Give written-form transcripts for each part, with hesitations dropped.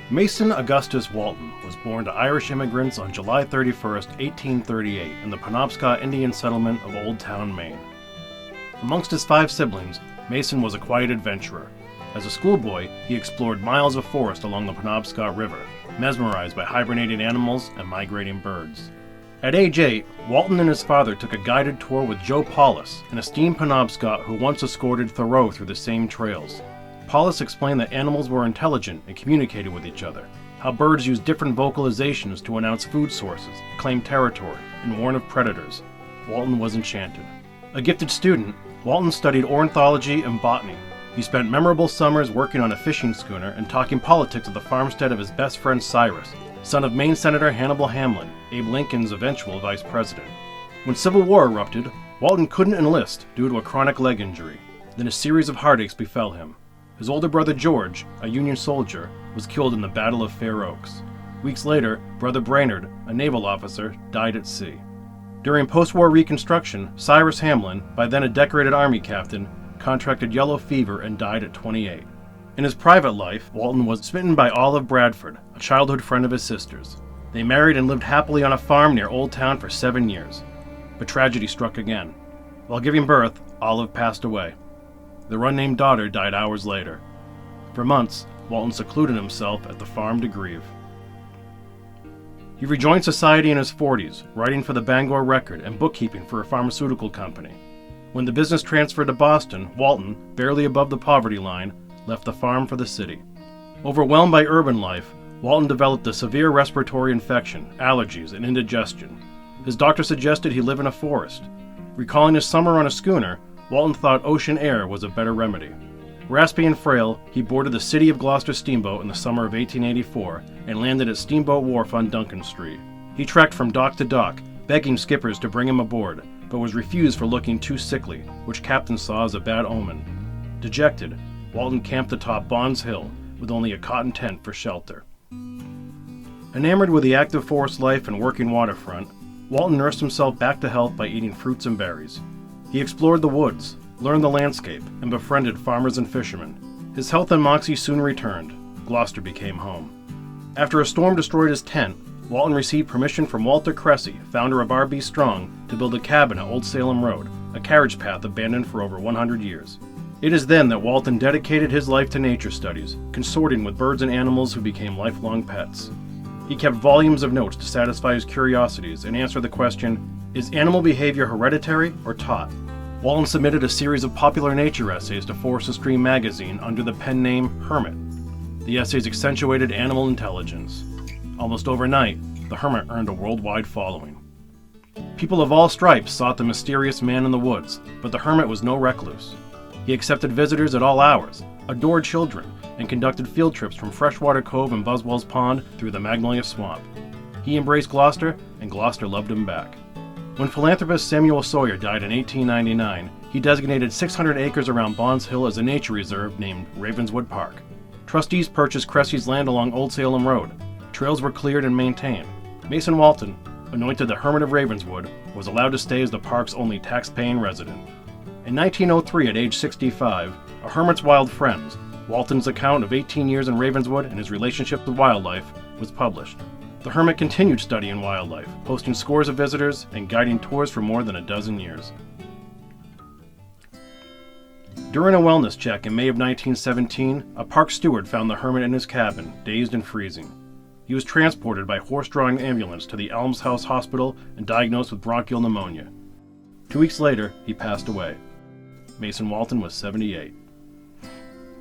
Mason Augustus Walton was born to Irish immigrants on July 31, 1838, in the Penobscot Indian settlement of Old Town, Maine. Amongst his 5 siblings, Mason was a quiet adventurer. As a schoolboy, he explored miles of forest along the Penobscot River, mesmerized by hibernating animals and migrating birds. At age 8, Walton and his father took a guided tour with Joe Paulus, an esteemed Penobscot who once escorted Thoreau through the same trails. Paulus explained that animals were intelligent and communicated with each other, how birds used different vocalizations to announce food sources, claim territory, and warn of predators. Walton was enchanted. A gifted student, Walton studied ornithology and botany. He spent memorable summers working on a fishing schooner and talking politics at the farmstead of his best friend Cyrus, son of Maine Senator Hannibal Hamlin, Abe Lincoln's eventual vice president. When Civil War erupted, Walton couldn't enlist due to a chronic leg injury. Then a series of heartaches befell him. His older brother George, a Union soldier, was killed in the Battle of Fair Oaks. Weeks later, brother Brainerd, a naval officer, died at sea. During post-war Reconstruction, Cyrus Hamlin, by then a decorated Army captain, contracted yellow fever and died at 28. In his private life, Walton was smitten by Olive Bradford, a childhood friend of his sister's. They married and lived happily on a farm near Old Town for 7 years. But tragedy struck again. While giving birth, Olive passed away. Their unnamed daughter died hours later. For months, Walton secluded himself at the farm to grieve. He rejoined society in his 40s, writing for the Bangor Record and bookkeeping for a pharmaceutical company. When the business transferred to Boston, Walton, barely above the poverty line, left the farm for the city. Overwhelmed by urban life, Walton developed a severe respiratory infection, allergies, and indigestion. His doctor suggested he live in a forest. Recalling his summer on a schooner, Walton thought ocean air was a better remedy. Raspy and frail, he boarded the City of Gloucester steamboat in the summer of 1884 and landed at Steamboat Wharf on Duncan Street. He trekked from dock to dock, begging skippers to bring him aboard, but was refused for looking too sickly, which captains saw as a bad omen. Dejected, Walton camped atop Bonds Hill, with only a cotton tent for shelter. Enamored with the active forest life and working waterfront, Walton nursed himself back to health by eating fruits and berries. He explored the woods, learned the landscape, and befriended farmers and fishermen. His health and moxie soon returned. Gloucester became home. After a storm destroyed his tent, Walton received permission from Walter Cressy, founder of R.B. Strong, to build a cabin at Old Salem Road, a carriage path abandoned for over 100 years. It is then that Walton dedicated his life to nature studies, consorting with birds and animals who became lifelong pets. He kept volumes of notes to satisfy his curiosities and answer the question, is animal behavior hereditary or taught? Walton submitted a series of popular nature essays to Forest and Stream magazine under the pen name Hermit. The essays accentuated animal intelligence. Almost overnight, the Hermit earned a worldwide following. People of all stripes sought the mysterious man in the woods, but the Hermit was no recluse. He accepted visitors at all hours, adored children, and conducted field trips from Freshwater Cove and Buswell's Pond through the Magnolia Swamp. He embraced Gloucester, and Gloucester loved him back. When philanthropist Samuel Sawyer died in 1899, he designated 600 acres around Bonds Hill as a nature reserve named Ravenswood Park. Trustees purchased Cressy's land along Old Salem Road. Trails were cleared and maintained. Mason Walton, anointed the Hermit of Ravenswood, was allowed to stay as the park's only tax-paying resident. In 1903, at age 65, A Hermit's Wild Friends, Walton's account of 18 years in Ravenswood and his relationship with wildlife, was published. The Hermit continued studying wildlife, hosting scores of visitors and guiding tours for more than a dozen years. During a wellness check in May of 1917, a park steward found the Hermit in his cabin, dazed and freezing. He was transported by horse-drawing ambulance to the Elms House Hospital and diagnosed with bronchial pneumonia. 2 weeks later, he passed away. Mason Walton was 78.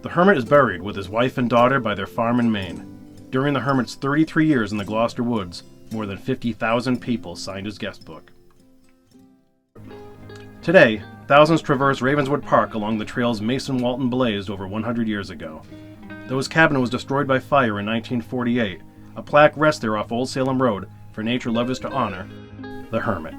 The Hermit is buried with his wife and daughter by their farm in Maine. During the Hermit's 33 years in the Gloucester woods, more than 50,000 people signed his guest book. Today, thousands traverse Ravenswood Park along the trails Mason Walton blazed over 100 years ago. Though his cabin was destroyed by fire in 1948, a plaque rests there off Old Salem Road for nature lovers to honor the Hermit.